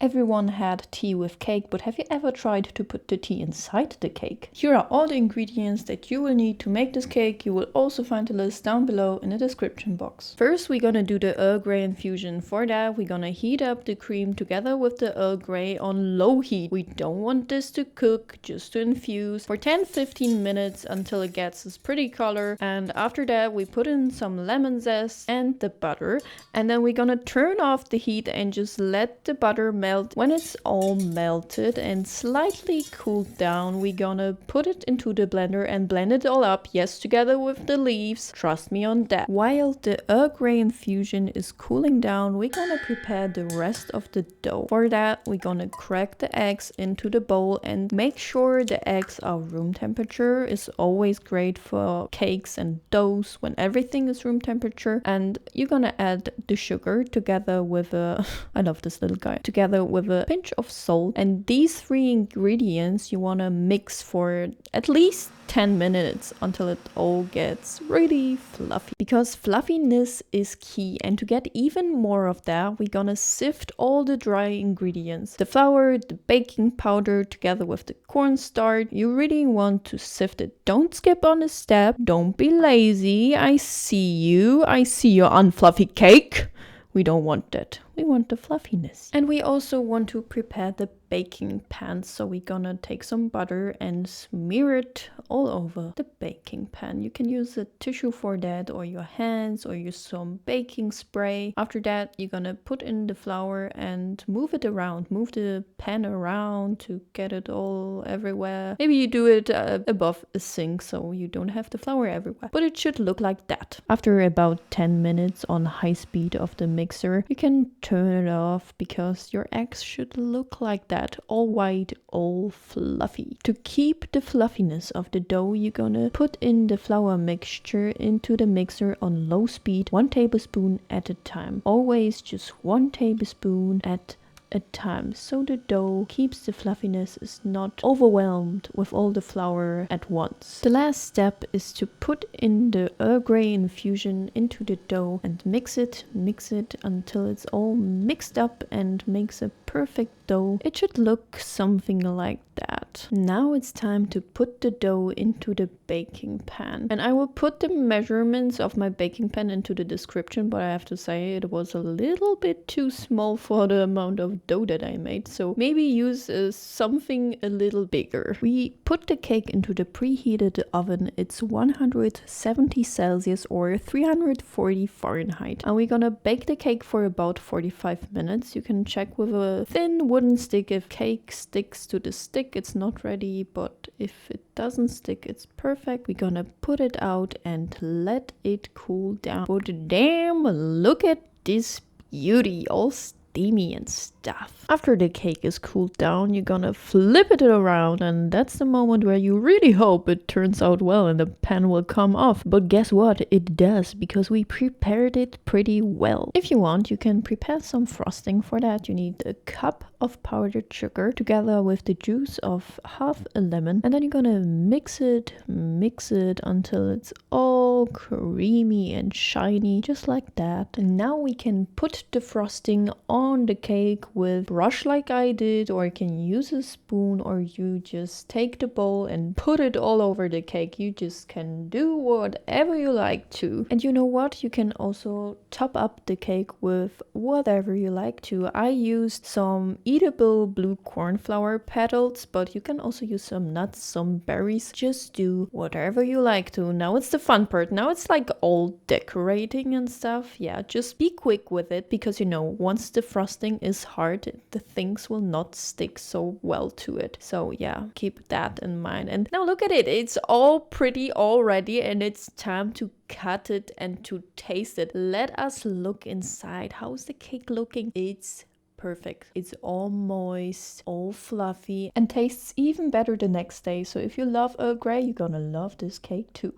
Everyone had tea with cake, but have you ever tried to put the tea inside the cake? Here are all the ingredients that you will need to make this cake. You will also find the list down below in the description box. First, we're gonna do the Earl Grey infusion. For that, we're gonna heat up the cream together with the Earl Grey on low heat. We don't want this to cook, just to infuse for 10-15 minutes until it gets this pretty color. And after that, we put in some lemon zest and the butter. And then we're gonna turn off the heat and just let the butter melt. When it's all melted and slightly cooled down, we're gonna put it into the blender and blend it all up, yes, together with the leaves, trust me on that. While the Earl Grey infusion is cooling down, we're gonna prepare the rest of the dough. For that, we're gonna crack the eggs into the bowl and make sure the eggs are room temperature. Is always great for cakes and doughs when everything is room temperature. And you're gonna add the sugar together with I love this little guy, together with a pinch of salt. And these three ingredients you want to mix for at least 10 minutes until it all gets really fluffy, because fluffiness is key. And to get even more of that, we're gonna sift all the dry ingredients, the flour, the baking powder together with the cornstarch. You really want to sift it. Don't skip on a step, don't be lazy. I see you unfluffy cake. We don't want that. We want the fluffiness. And we also want to prepare the baking pan. So we're gonna take some butter and smear it all over the baking pan. You can use a tissue for that, or your hands, or use some baking spray. After that, you're gonna put in the flour and move it around. Move the pan around to get it all everywhere. Maybe you do it above a sink so you don't have the flour everywhere. But it should look like that. After about 10 minutes on high speed of the mixer, you can turn it off, because your eggs should look like that, all white, all fluffy. To keep the fluffiness of the dough, you're gonna put in the flour mixture into the mixer on low speed, 1 tablespoon at a time. Always just 1 tablespoon at a time, so the dough keeps the fluffiness, is not overwhelmed with all the flour at once. The last step is to put in the Earl Grey infusion into the dough and mix it until it's all mixed up and makes a perfect dough. It should look something like that. Now it's time to put the dough into the baking pan, and I will put the measurements of my baking pan into the description, but I have to say it was a little bit too small for the amount of dough that I made, so maybe use something a little bigger. We put the cake into the preheated oven. It's 170 Celsius or 340 Fahrenheit, and we're gonna bake the cake for about 45 minutes. You can check with a thin wooden stick. If cake sticks to the stick, it's not ready, but if it doesn't stick, it's perfect. We're gonna put it out and let it cool down. But damn, look at this beauty, all steamy and stuff. After the cake is cooled down, you're gonna flip it around, and that's the moment where you really hope it turns out well and the pan will come off. But guess what? It does, because we prepared it pretty well. If you want, you can prepare some frosting. For that, you need a cup of powdered sugar together with the juice of half a lemon, and then you're gonna mix it until it's all creamy and shiny, just like that. And now we can put the frosting on the cake with brush like I did, or you can use a spoon, or you just take the bowl and put it all over the cake. You just can do whatever you like to. And you know what? You can also top up the cake with whatever you like to. I used some eatable blue corn flour petals, but you can also use some nuts, some berries. Just do whatever you like to. Now it's the fun part. Now it's like all decorating and stuff. Yeah, just be quick with it, because you know, once the frosting is hard, the things will not stick so well to it. So yeah, keep that in mind. And now look at it. It's all pretty already, and it's time to cut it and to taste it. Let us look inside. How's the cake looking? It's perfect. It's all moist, all fluffy, and tastes even better the next day. So if you love Earl Grey, you're gonna love this cake too.